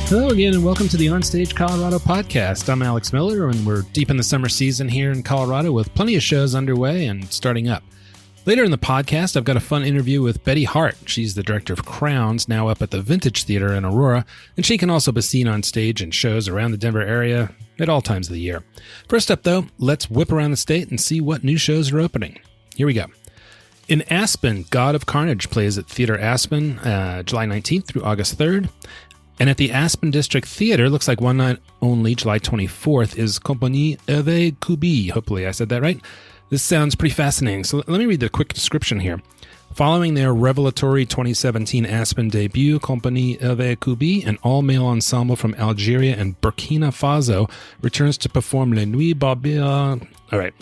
Hello again, and welcome to the OnStage Colorado podcast. I'm Alex Miller, and we're deep in the summer season here in Colorado with plenty of shows underway and starting up. Later in the podcast, I've got a fun interview with Betty Hart. She's the director of Crowns, now up at the Vintage Theatre and Aurora, and she can also be seen on stage in shows around the Denver area at all times of the year. First up, though, let's whip around the state and see what new shows are opening. Here we go. In Aspen, God of Carnage plays at Theater Aspen July 19th through August 3rd. And at the Aspen District Theater, looks like one night only, July 24th, is Compagnie Eve Kubi. Hopefully I said that right. This sounds pretty fascinating, so let me read the quick description here. Following their revelatory 2017 Aspen debut, Compagnie Eve Kubi, an all-male ensemble from Algeria and Burkina Faso, returns to perform Les Nuits Barbares... All right.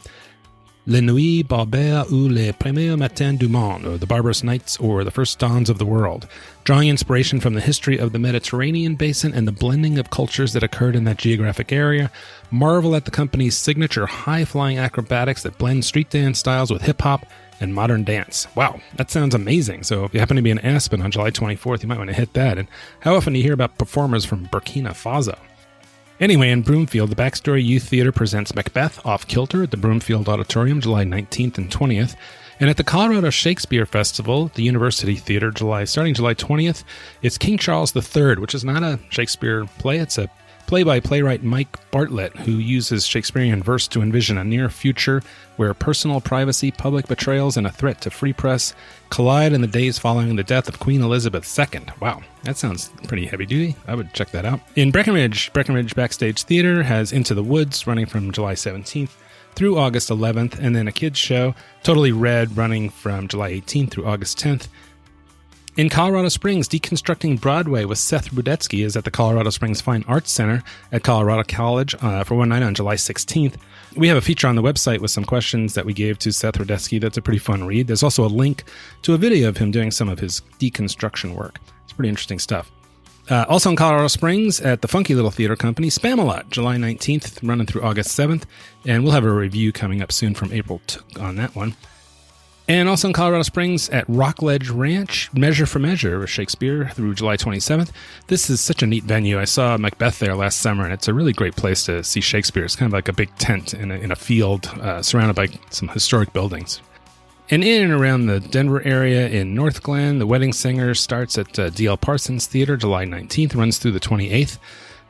Les Nuits Barbares ou Les Premiers Matins du Monde, or The Barbarous Nights or The First Dawns of the World, drawing inspiration from the history of the Mediterranean basin and the blending of cultures that occurred in that geographic area. Marvel at the company's signature high-flying acrobatics that blend street dance styles with hip-hop and modern dance. Wow, that sounds amazing. So if you happen to be in Aspen on July 24th, you might want to hit that. And how often do you hear about performers from Burkina Faso? Anyway, in Broomfield, the Backstory Youth Theater presents Macbeth Off Kilter at the Broomfield Auditorium July 19th and 20th. And at the Colorado Shakespeare Festival, the University Theater, starting July 20th, it's King Charles III, which is not a Shakespeare play. It's a play by playwright Mike Bartlett, who uses Shakespearean verse to envision a near future where personal privacy, public betrayals, and a threat to free press collide in the days following the death of Queen Elizabeth II. Wow, that sounds pretty heavy-duty. I would check that out. In Breckenridge Backstage Theater has Into the Woods, running from July 17th through August 11th, and then a kids show, Totally Red, running from July 18th through August 10th. In Colorado Springs, Deconstructing Broadway with Seth Rudetsky is at the Colorado Springs Fine Arts Center at Colorado College for one night on July 16th. We have a feature on the website with some questions that we gave to Seth Rudetsky. That's a pretty fun read. There's also a link to a video of him doing some of his deconstruction work. It's pretty interesting stuff. Also in Colorado Springs at the Funky Little Theater Company, Spamalot, July 19th, running through August 7th. And we'll have a review coming up soon from April on that one. And also in Colorado Springs at Rockledge Ranch, Measure for Measure with Shakespeare through July 27th. This is such a neat venue. I saw Macbeth there last summer, and it's a really great place to see Shakespeare. It's kind of like a big tent in a field surrounded by some historic buildings. And in and around the Denver area in North Glen, The Wedding Singer starts at D.L. Parsons Theater July 19th, runs through the 28th.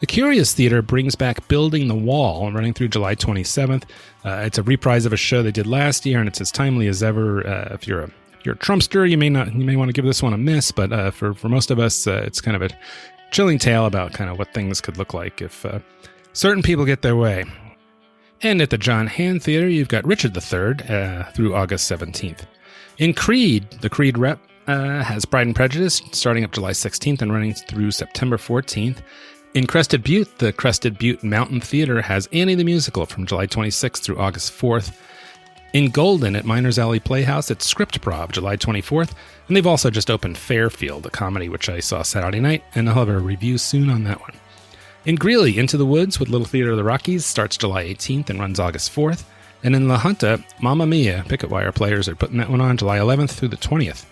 The Curious Theater brings back Building the Wall, running through July 27th. It's a reprise of a show they did last year, and it's as timely as ever. If you're a Trumpster, you may want to give this one a miss, but for most of us, it's kind of a chilling tale about kind of what things could look like if certain people get their way. And at the John Hand Theater, you've got Richard III through August 17th. In Creed, the Creed Rep has Pride and Prejudice, starting up July 16th and running through September 14th. In Crested Butte, the Crested Butte Mountain Theater has Annie the Musical from July 26th through August 4th. In Golden at Miners Alley Playhouse, it's Script Prov, July 24th. And they've also just opened Fairfield, a comedy which I saw Saturday night, and I'll have a review soon on that one. In Greeley, Into the Woods with Little Theater of the Rockies starts July 18th and runs August 4th. And in La Junta, Mamma Mia, Picket Wire Players are putting that one on July 11th through the 20th.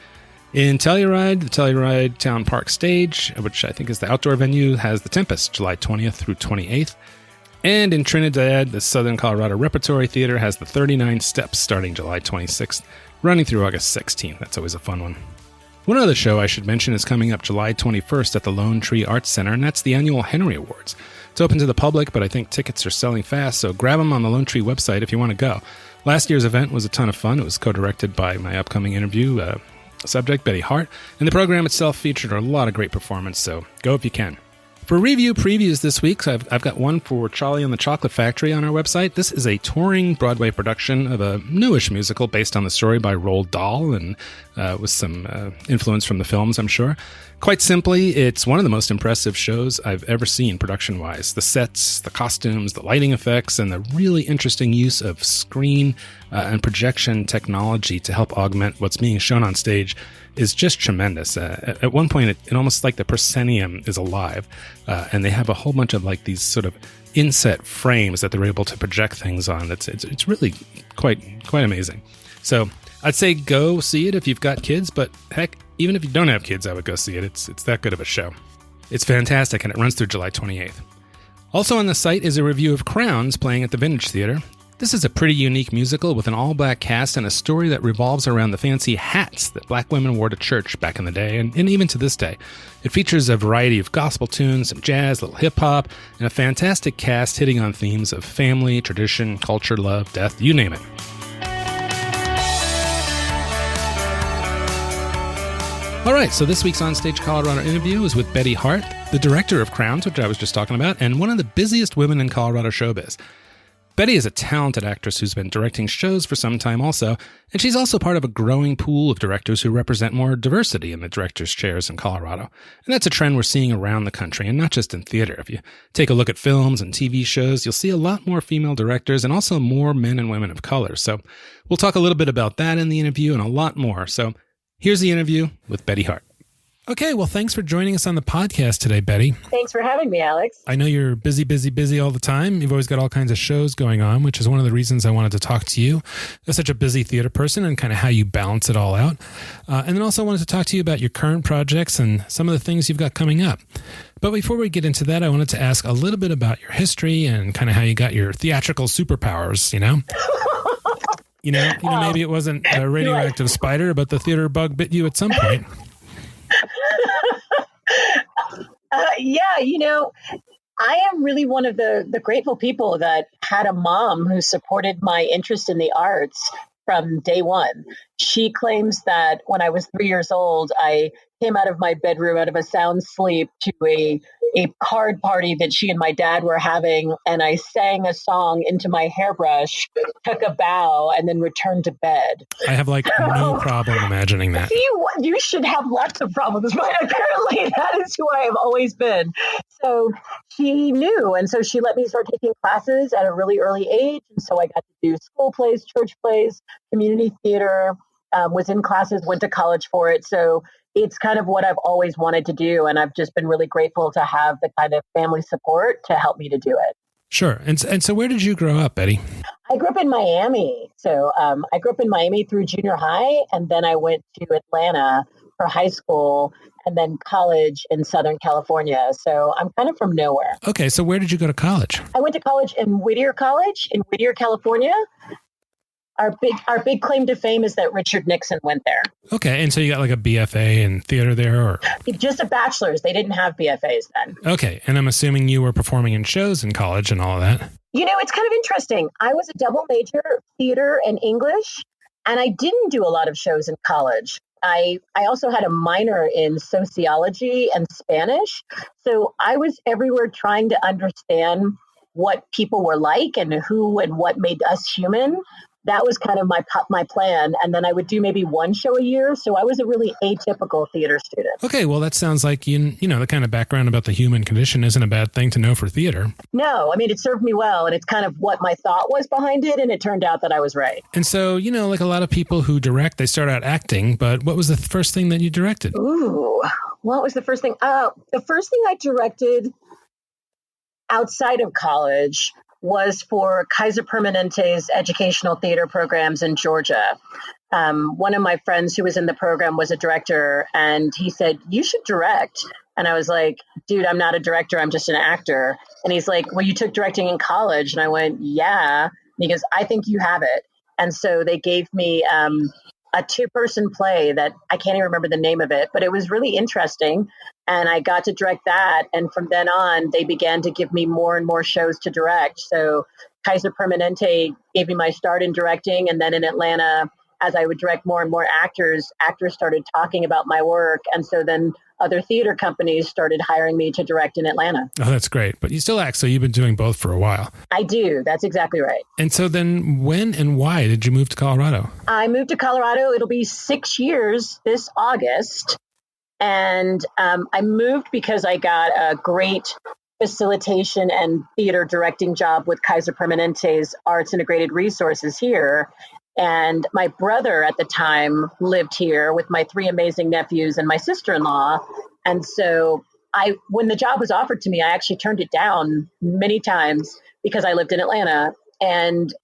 In Telluride, the Telluride Town Park Stage, which I think is the outdoor venue, has The Tempest, July 20th through 28th. And in Trinidad, the Southern Colorado Repertory Theater has The 39 Steps starting July 26th, running through August 16th. That's always a fun one. One other show I should mention is coming up July 21st at the Lone Tree Arts Center, and that's the annual Henry Awards. It's open to the public, but I think tickets are selling fast, so grab them on the Lone Tree website if you want to go. Last year's event was a ton of fun. It was co-directed by my upcoming interview subject, Betty Hart, and the program itself featured a lot of great performance, so go if you can. For review previews this week, so I've got one for Charlie and the Chocolate Factory on our website. This is a touring Broadway production of a newish musical based on the story by Roald Dahl and with some influence from the films, I'm sure. Quite simply, it's one of the most impressive shows I've ever seen production-wise. The sets, the costumes, the lighting effects, and the really interesting use of screen and projection technology to help augment what's being shown on stage is just tremendous. At one point, it almost like the proscenium is alive, and they have a whole bunch of like these sort of inset frames that they're able to project things on. It's really quite amazing. So I'd say go see it if you've got kids, but heck, even if you don't have kids, I would go see it. It's that good of a show. It's fantastic, and it runs through July 28th. Also on the site is a review of Crowns playing at the Vintage Theatre. This is a pretty unique musical with an all-black cast and a story that revolves around the fancy hats that black women wore to church back in the day, and even to this day. It features a variety of gospel tunes, some jazz, a little hip-hop, and a fantastic cast hitting on themes of family, tradition, culture, love, death, you name it. All right, so this week's OnStage Colorado interview is with Betty Hart, the director of Crowns, which I was just talking about, and one of the busiest women in Colorado showbiz. Betty is a talented actress who's been directing shows for some time also, and she's also part of a growing pool of directors who represent more diversity in the directors' chairs in Colorado. And that's a trend we're seeing around the country, and not just in theater. If you take a look at films and TV shows, you'll see a lot more female directors and also more men and women of color. So we'll talk a little bit about that in the interview and a lot more. So here's the interview with Betty Hart. Okay, well, thanks for joining us on the podcast today, Betty. Thanks for having me, Alex. I know you're busy all the time. You've always got all kinds of shows going on, which is one of the reasons I wanted to talk to you as such a busy theater person and kind of how you balance it all out. And then also wanted to talk to you about your current projects and some of the things you've got coming up. But before we get into that, I wanted to ask a little bit about your history and kind of how you got your theatrical superpowers, you know? Maybe it wasn't a radioactive spider, but the theater bug bit you at some point. I am really one of the grateful people that had a mom who supported my interest in the arts from day one. She claims that when I was 3 years old, I came out of my bedroom out of a sound sleep to a card party that she and my dad were having, and I sang a song into my hairbrush, took a bow, and then returned to bed. I have no problem imagining that. You should have lots of problems, but apparently that is who I have always been. So she knew, and so she let me start taking classes at a really early age, and so I got to do school plays, church plays, community theater, was in classes, went to college for it. So it's kind of what I've always wanted to do. And I've just been really grateful to have the kind of family support to help me to do it. Sure. And so where did you grow up, Betty? I grew up in Miami. So I grew up in Miami through junior high. And then I went to Atlanta for high school and then college in Southern California. So I'm kind of from nowhere. Okay. So where did you go to college? I went to college in Whittier College in Whittier, California. Our big claim to fame is that Richard Nixon went there. Okay, and so you got like a BFA in theater there, or just a bachelor's? They didn't have BFAs then. Okay, and I'm assuming you were performing in shows in college and all of that. It's kind of interesting. I was a double major, theater and English, and I didn't do a lot of shows in college. I also had a minor in sociology and Spanish, so I was everywhere trying to understand what people were like and who and what made us human. That was kind of my plan. And then I would do maybe one show a year. So I was a really atypical theater student. Okay, well, that sounds like, the kind of background about the human condition isn't a bad thing to know for theater. No, it served me well. And it's kind of what my thought was behind it. And it turned out that I was right. And so, like a lot of people who direct, they start out acting. But what was the first thing that you directed? Ooh, what was the first thing? The first thing I directed outside of college was for Kaiser Permanente's educational theater programs in Georgia. One of my friends who was in the program was a director, and he said, "You should direct." And I was like, "Dude, I'm not a director. I'm just an actor." And he's like, "Well, you took directing in college." And I went, "Yeah." And he goes, "I think you have it." And so they gave me a 2-person play that I can't even remember the name of it, but it was really interesting. And I got to direct that. And from then on, they began to give me more and more shows to direct. So Kaiser Permanente gave me my start in directing. And then in Atlanta, as I would direct more and more actors started talking about my work. And so then other theater companies started hiring me to direct in Atlanta. Oh, that's great. But you still act, so you've been doing both for a while. I do. That's exactly right. And so then when and why did you move to Colorado? I moved to Colorado. It'll be 6 years this August. And I moved because I got a great facilitation and theater directing job with Kaiser Permanente's Arts Integrated Resources here. And my brother at the time lived here with my 3 amazing nephews and my sister-in-law. And so when the job was offered to me, I actually turned it down many times because I lived in Atlanta. And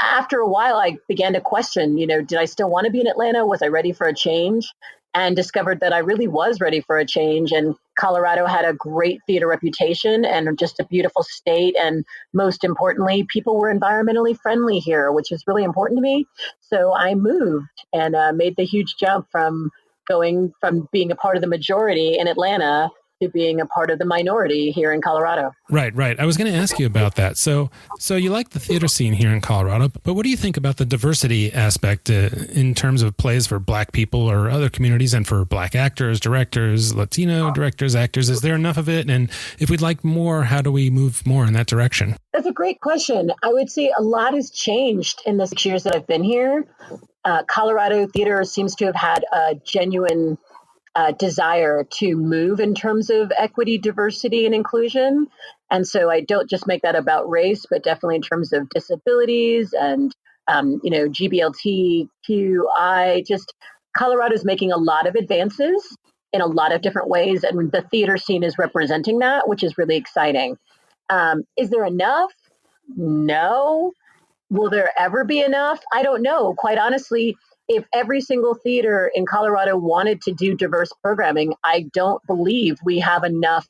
after a while, I began to question, did I still want to be in Atlanta? Was I ready for a change? and discovered that I really was ready for a change. And Colorado had a great theater reputation and just a beautiful state. And most importantly, people were environmentally friendly here, which is really important to me. So I moved and made the huge jump from going from being a part of the majority in Atlanta to being a part of the minority here in Colorado. Right. I was going to ask you about that. So you like the theater scene here in Colorado, but what do you think about the diversity aspect in terms of plays for Black people or other communities and for Black actors, directors, Latino directors, actors? Is there enough of it? And if we'd like more, how do we move more in that direction? That's a great question. I would say a lot has changed in the 6 years that I've been here. Colorado theater seems to have had a genuine desire to move in terms of equity, diversity, and inclusion. And so I don't just make that about race, but definitely in terms of disabilities and, GBLTQI. Just Colorado's making a lot of advances in a lot of different ways. And the theater scene is representing that, which is really exciting. Is there enough? No. Will there ever be enough? I don't know. Quite honestly, if every single theater in Colorado wanted to do diverse programming, I don't believe we have enough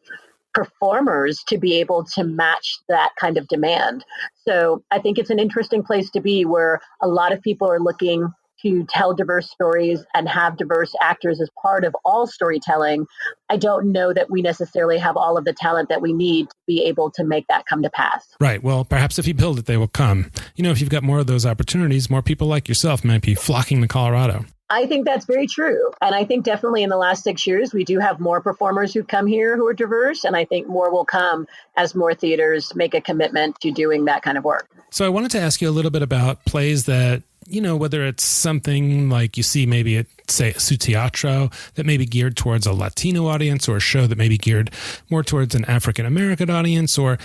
performers to be able to match that kind of demand. So I think it's an interesting place to be where a lot of people are looking to tell diverse stories and have diverse actors as part of all storytelling. I don't know that we necessarily have all of the talent that we need to be able to make that come to pass. Right. Well, perhaps if you build it, they will come. If you've got more of those opportunities, more people like yourself might be flocking to Colorado. I think that's very true. And I think definitely in the last 6 years, we do have more performers who come here who are diverse. And I think more will come as more theaters make a commitment to doing that kind of work. So I wanted to ask you a little bit about plays that, whether it's something like you see maybe at, say, Su Teatro that may be geared towards a Latino audience, or a show that may be geared more towards an African-American audience, or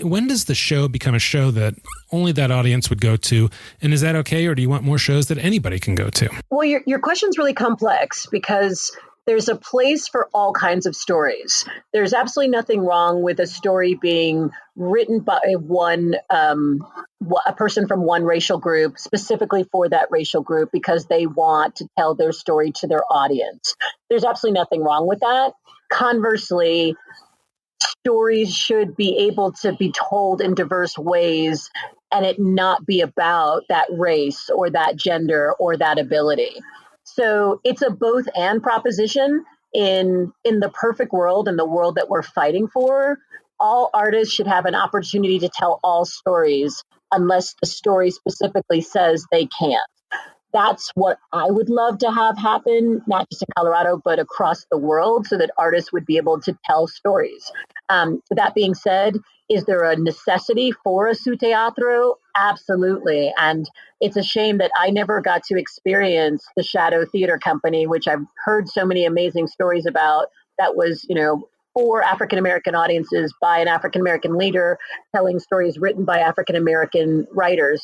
when does the show become a show that only that audience would go to? And is that okay? Or do you want more shows that anybody can go to? Well, your question's really complex because there's a place for all kinds of stories. There's absolutely nothing wrong with a story being written by a person from one racial group, specifically for that racial group, because they want to tell their story to their audience. There's absolutely nothing wrong with that. Conversely, stories should be able to be told in diverse ways and it not be about that race or that gender or that ability. So it's a both and proposition. In the perfect world, in the world that we're fighting for, all artists should have an opportunity to tell all stories unless the story specifically says they can't. That's what I would love to have happen, not just in Colorado, but across the world, so that artists would be able to tell stories. That being said, is there a necessity for a Su Teatro? Absolutely. And it's a shame that I never got to experience the Shadow Theater Company, which I've heard so many amazing stories about. That was, for African-American audiences by an African-American leader telling stories written by African-American writers.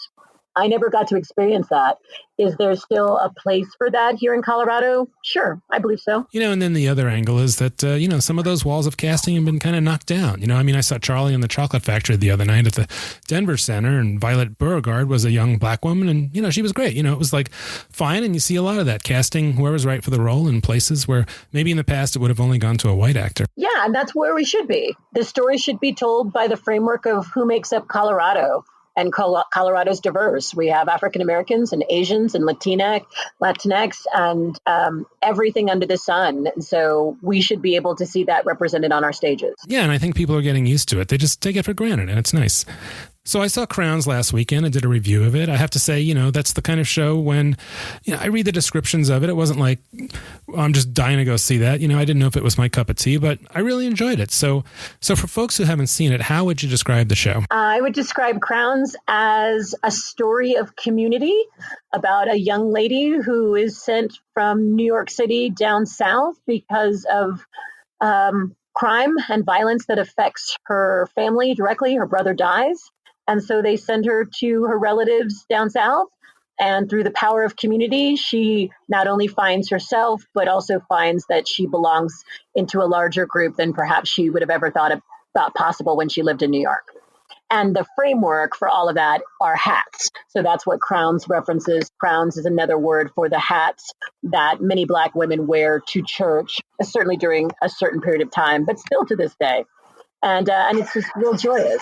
I never got to experience that. Is there still a place for that here in Colorado? Sure, I believe so. And then the other angle is that, some of those walls of casting have been kind of knocked down. I saw Charlie and the Chocolate Factory the other night at the Denver Center, and Violet Beauregard was a young Black woman, and, she was great. It was like fine, and you see a lot of that, casting whoever's right for the role in places where maybe in the past it would have only gone to a white actor. Yeah, and that's where we should be. The story should be told by the framework of who makes up Colorado. And Colorado's diverse. We have African Americans and Asians and Latinx and everything under the sun. And so we should be able to see that represented on our stages. Yeah, and I think people are getting used to it. They just take it for granted, and it's nice. So I saw Crowns last weekend. I did a review of it. I have to say, that's the kind of show when, I read the descriptions of it. It wasn't like, I'm just dying to go see that. I didn't know if it was my cup of tea, but I really enjoyed it. So for folks who haven't seen it, how would you describe the show? I would describe Crowns as a story of community about a young lady who is sent from New York City down south because of crime and violence that affects her family directly. Her brother dies. And so they send her to her relatives down south. And through the power of community, she not only finds herself, but also finds that she belongs into a larger group than perhaps she would have ever thought possible when she lived in New York. And the framework for all of that are hats. So that's what crowns references. Crowns is another word for the hats that many Black women wear to church, certainly during a certain period of time, but still to this day. And it's just real joyous.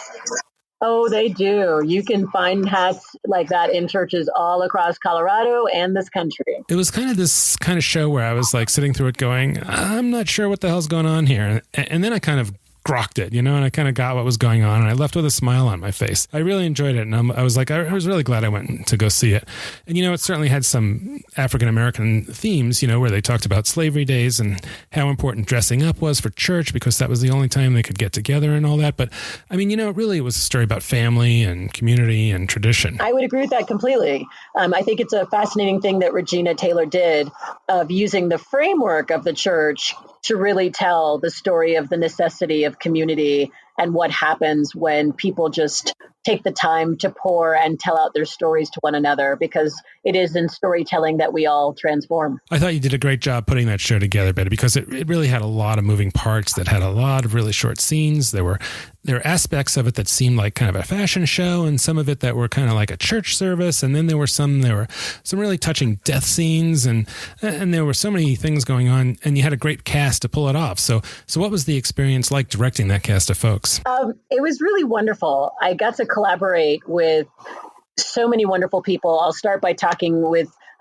Oh, they do. You can find hats like that in churches all across Colorado and this country. It was kind of this kind of show where I was like sitting through it going, I'm not sure what the hell's going on here. And then I kind of grokked it, and I kind of got what was going on, and I left with a smile on my face. I really enjoyed it, and I was really glad I went to go see it. And, it certainly had some African-American themes, where they talked about slavery days and how important dressing up was for church because that was the only time they could get together and all that. But, I mean, really it was a story about family and community and tradition. I would agree with that completely. I think it's a fascinating thing that Regina Taylor did of using the framework of the church to really tell the story of the necessity of community and what happens when people just take the time to pour and tell out their stories to one another, because it is in storytelling that we all transform. I thought you did a great job putting that show together, Betty, because it really had a lot of moving parts that had a lot of really short scenes. There were aspects of it that seemed like kind of a fashion show, and some of it that were kind of like a church service. And then there were some really touching death scenes, and there were so many things going on, and you had a great cast to pull it off. So what was the experience like directing that cast of folks? It was really wonderful. I got to collaborate with so many wonderful people. I'll start by talking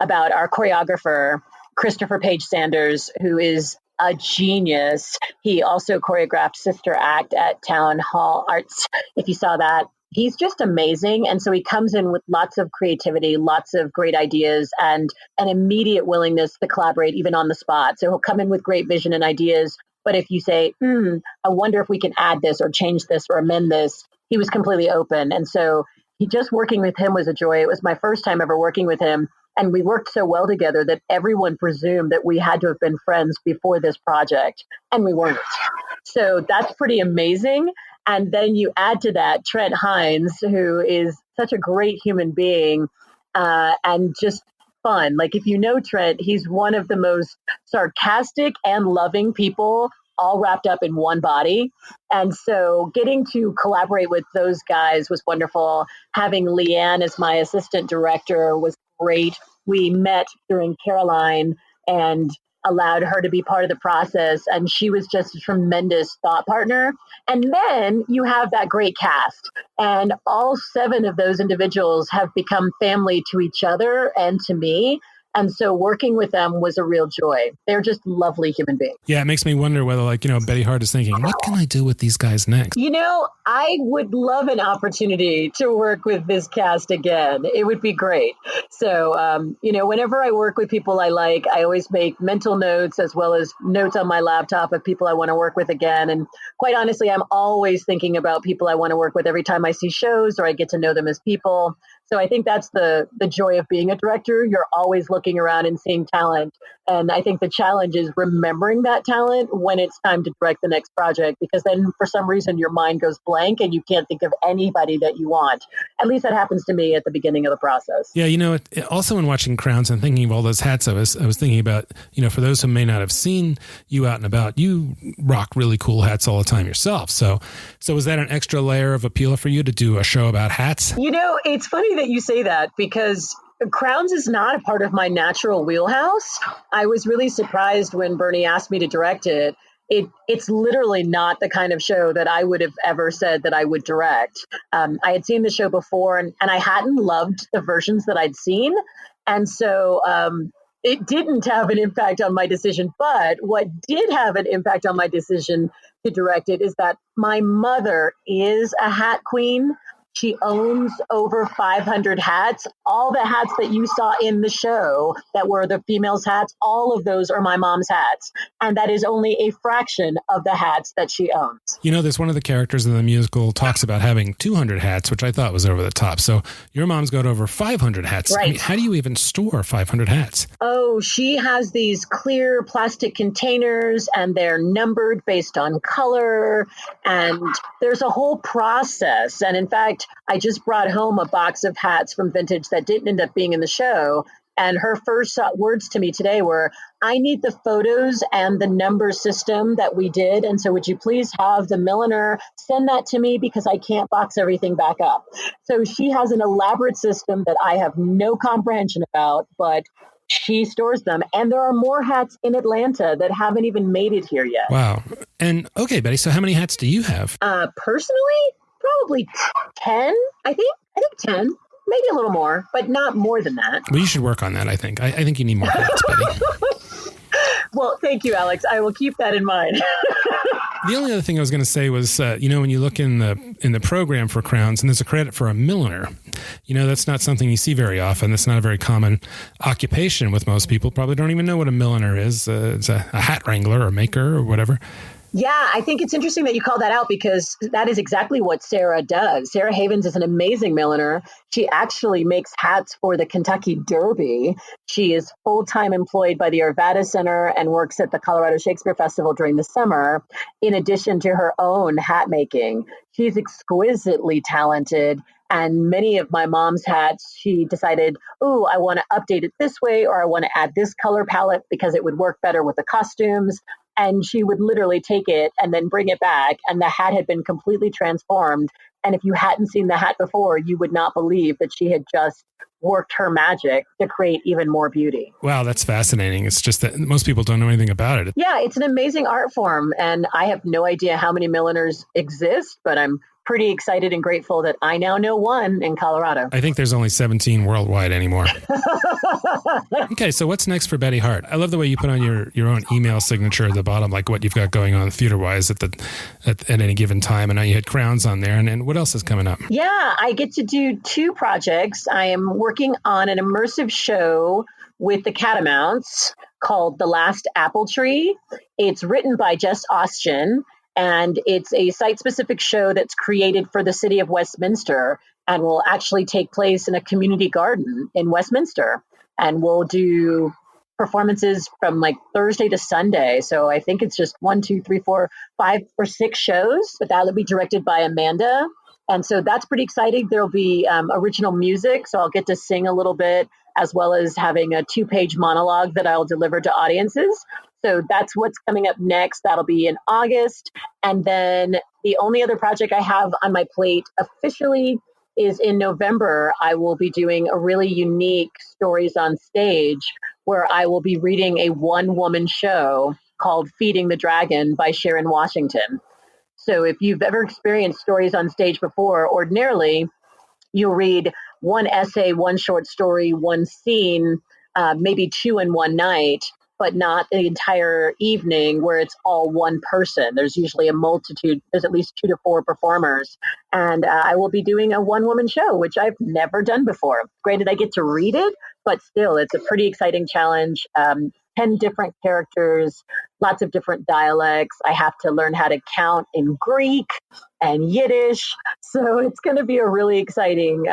about our choreographer, Christopher Page Sanders, who is a genius. He also choreographed Sister Act at Town Hall Arts. If you saw that, he's just amazing. And so he comes in with lots of creativity, lots of great ideas, and an immediate willingness to collaborate even on the spot. So he'll come in with great vision and ideas. But if you say, I wonder if we can add this or change this or amend this, he was completely open. And so just working with him was a joy. It was my first time ever working with him. And we worked so well together that everyone presumed that we had to have been friends before this project. And we weren't. So that's pretty amazing. And then you add to that Trent Hines, who is such a great human being and just fun. Like, if you know Trent, he's one of the most sarcastic and loving people all wrapped up in one body. And so getting to collaborate with those guys was wonderful. Having Leanne as my assistant director was great. We met during Caroline and allowed her to be part of the process. And she was just a tremendous thought partner. And then you have that great cast. And all 7 of those individuals have become family to each other and to me. And so working with them was a real joy. They're just lovely human beings. Yeah, it makes me wonder whether, Betty Hart is thinking, what can I do with these guys next? I would love an opportunity to work with this cast again. It would be great. So, whenever I work with people I like, I always make mental notes as well as notes on my laptop of people I want to work with again. And quite honestly, I'm always thinking about people I want to work with every time I see shows or I get to know them as people. So I think that's the joy of being a director. You're always looking around and seeing talent. And I think the challenge is remembering that talent when it's time to direct the next project, because then for some reason your mind goes blank and you can't think of anybody that you want. At least that happens to me at the beginning of the process. Yeah, also in watching Crowns and thinking of all those hats, I was thinking about, for those who may not have seen you out and about, you rock really cool hats all the time yourself. So was that an extra layer of appeal for you to do a show about hats? It's funny that you say that, because Crowns is not a part of my natural wheelhouse. I was really surprised when Bernie asked me to direct it. It's literally not the kind of show that I would have ever said that I would direct. I had seen the show before and I hadn't loved the versions that I'd seen. And so it didn't have an impact on my decision. But what did have an impact on my decision to direct it is that my mother is a hat queen. She owns over 500 hats. All the hats that you saw in the show that were the females' hats, all of those are my mom's hats. And that is only a fraction of the hats that she owns. There's one of the characters in the musical talks about having 200 hats, which I thought was over the top. So your mom's got over 500 hats. Right. I mean, how do you even store 500 hats? Oh, she has these clear plastic containers and they're numbered based on color. And there's a whole process. And in fact, I just brought home a box of hats from Vintage that didn't end up being in the show And her first words to me today were, I need the photos and the number system that we did. And so would you please have the milliner send that to me because I can't box everything back up. So she has an elaborate system that I have no comprehension about, but she stores them. And there are more hats in Atlanta that haven't even made it here yet. Wow. And okay, Betty, so how many hats do you have? Personally, probably 10, I think 10. Maybe a little more, but not more than that. Well, you should work on that, I think. I think you need more hats, Betty. Well, thank you, Alex. I will keep that in mind. The only other thing I was going to say was, when you look in the program for crowns, and there's a credit for a milliner, that's not something you see very often. That's not a very common occupation with most people. Probably don't even know what a milliner is. It's a hat wrangler or maker or whatever. Yeah, I think it's interesting that you call that out because that is exactly what Sarah does. Sarah Havens is an amazing milliner. She actually makes hats for the Kentucky Derby. She is full-time employed by the Arvada Center and works at the Colorado Shakespeare Festival during the summer, in addition to her own hat making. She's exquisitely talented. And many of my mom's hats, she decided, I want to update it this way, or I want to add this color palette because it would work better with the costumes. And she would literally take it and then bring it back. And the hat had been completely transformed. And if you hadn't seen the hat before, you would not believe that she had just worked her magic to create even more beauty. Wow, that's fascinating. It's just that most people don't know anything about it. Yeah, it's an amazing art form. And I have no idea how many milliners exist, but I'm pretty excited and grateful that I now know one in Colorado. I think there's only 17 worldwide anymore. Okay, so what's next for Betty Hart? I love the way you put on your own email signature at the bottom, like what you've got going on theater-wise at any given time. And now you had crowns on there. And what else is coming up? Yeah, I get to do 2 projects. I am working on an immersive show with the Catamounts called The Last Apple Tree. It's written by Jess Austen. And it's a site-specific show that's created for the city of Westminster and will actually take place in a community garden in Westminster. And we'll do performances from like Thursday to Sunday. So I think it's just 1, 2, 3, 4, 5 or 6 shows, but that will be directed by Amanda. And so that's pretty exciting. There'll be original music. So I'll get to sing a little bit, as well as having a 2-page monologue that I'll deliver to audiences. So that's what's coming up next. That'll be in August. And then the only other project I have on my plate officially is in November. I will be doing a really unique Stories on Stage where I will be reading a one-woman show called Feeding the Dragon by Sharon Washington. So if you've ever experienced Stories on Stage before, ordinarily you'll read one essay, one short story, one scene, maybe 2 in one night, but not the entire evening where it's all one person. There's usually a multitude. There's at least 2 to 4 performers. And I will be doing a one-woman show, which I've never done before. Granted, I get to read it, but still, it's a pretty exciting challenge. 10 different characters, lots of different dialects. I have to learn how to count in Greek and Yiddish. So it's going to be a really exciting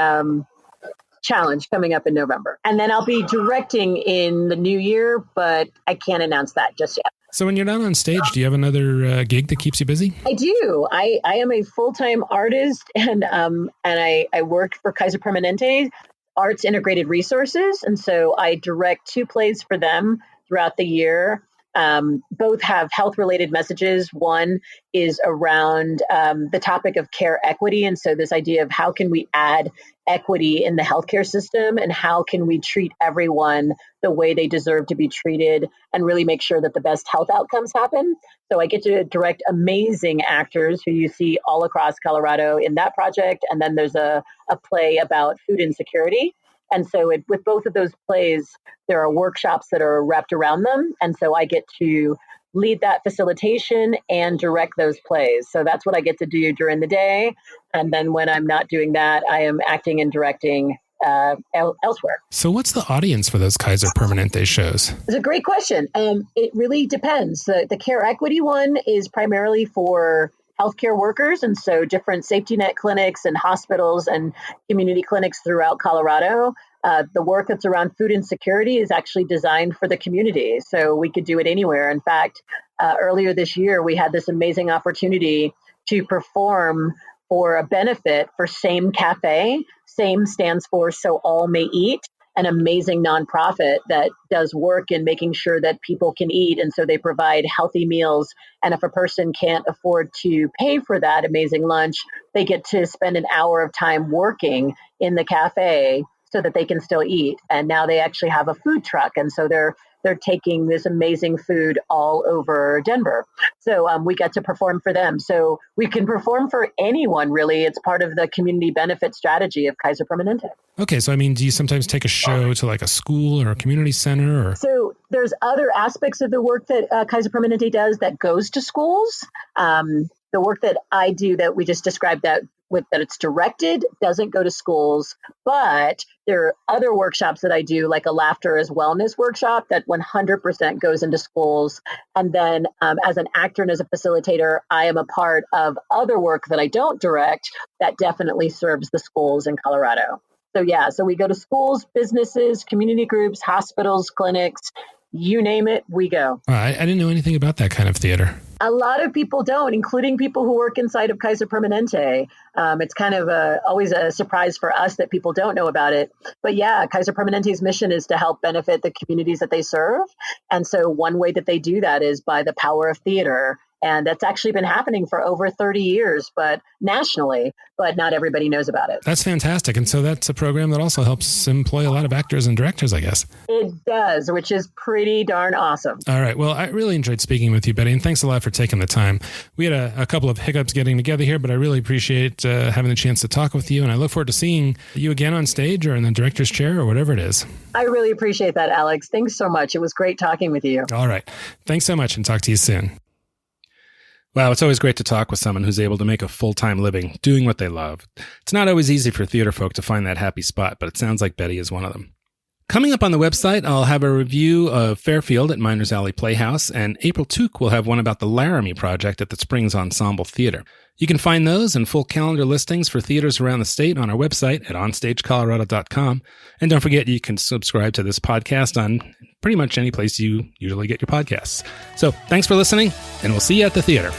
challenge coming up in November. And then I'll be directing in the new year, but I can't announce that just yet. So when you're not on stage, do you have another gig that keeps you busy? I do. I am a full-time artist and I work for Kaiser Permanente Arts Integrated Resources. And so I direct 2 plays for them throughout the year. Both have health-related messages. One is around the topic of care equity. And so this idea of how can we add equity in the healthcare system and how can we treat everyone the way they deserve to be treated and really make sure that the best health outcomes happen. So I get to direct amazing actors who you see all across Colorado in that project. And then there's a play about food insecurity. And so with both of those plays, there are workshops that are wrapped around them. And so I get to lead that facilitation and direct those plays. So that's what I get to do during the day. And then when I'm not doing that, I am acting and directing elsewhere. So what's the audience for those Kaiser Permanente shows? It's a great question. It really depends. The care equity one is primarily for healthcare workers. And so different safety net clinics and hospitals and community clinics throughout Colorado. The work that's around food insecurity is actually designed for the community. So we could do it anywhere. In fact, earlier this year, we had this amazing opportunity to perform for a benefit for Same Cafe. Same stands for So All May Eat. an amazing nonprofit that does work in making sure that people can eat. And so they provide healthy meals. And if a person can't afford to pay for that amazing lunch, they get to spend an hour of time working in the cafe so that they can still eat. And now they actually have a food truck. And so they're taking this amazing food all over Denver. So we get to perform for them. So we can perform for anyone, really. It's part of the community benefit strategy of Kaiser Permanente. Okay. So, I mean, do you sometimes take a show to like a school or a community center? Or? So there's other aspects of the work that Kaiser Permanente does that goes to schools. The work that I do that we just described that it's directed doesn't go to schools, but there are other workshops that I do, like a laughter as wellness workshop that 100% goes into schools. And then as an actor and as a facilitator, I am a part of other work that I don't direct that definitely serves the schools in Colorado. So we go to schools, businesses, community groups, hospitals, clinics, you name it, we go. I didn't know anything about that kind of theater. A lot of people don't, including people who work inside of Kaiser Permanente. It's kind of always a surprise for us that people don't know about it. But yeah, Kaiser Permanente's mission is to help benefit the communities that they serve. And so one way that they do that is by the power of theater. And that's actually been happening for over 30 years, but nationally, but not everybody knows about it. That's fantastic. And so that's a program that also helps employ a lot of actors and directors, I guess. It does, which is pretty darn awesome. All right. Well, I really enjoyed speaking with you, Betty, and thanks a lot for taking the time. We had a couple of hiccups getting together here, but I really appreciate having the chance to talk with you. And I look forward to seeing you again on stage or in the director's chair or whatever it is. I really appreciate that, Alex. Thanks so much. It was great talking with you. All right. Thanks so much and talk to you soon. Wow, it's always great to talk with someone who's able to make a full-time living doing what they love. It's not always easy for theater folk to find that happy spot, but it sounds like Betty is one of them. Coming up on the website, I'll have a review of Fairfield at Miners Alley Playhouse, and April Took will have one about the Laramie Project at the Springs Ensemble Theater. You can find those and full calendar listings for theaters around the state on our website at onstagecolorado.com. And don't forget, you can subscribe to this podcast on pretty much any place you usually get your podcasts. So thanks for listening, and we'll see you at the theater.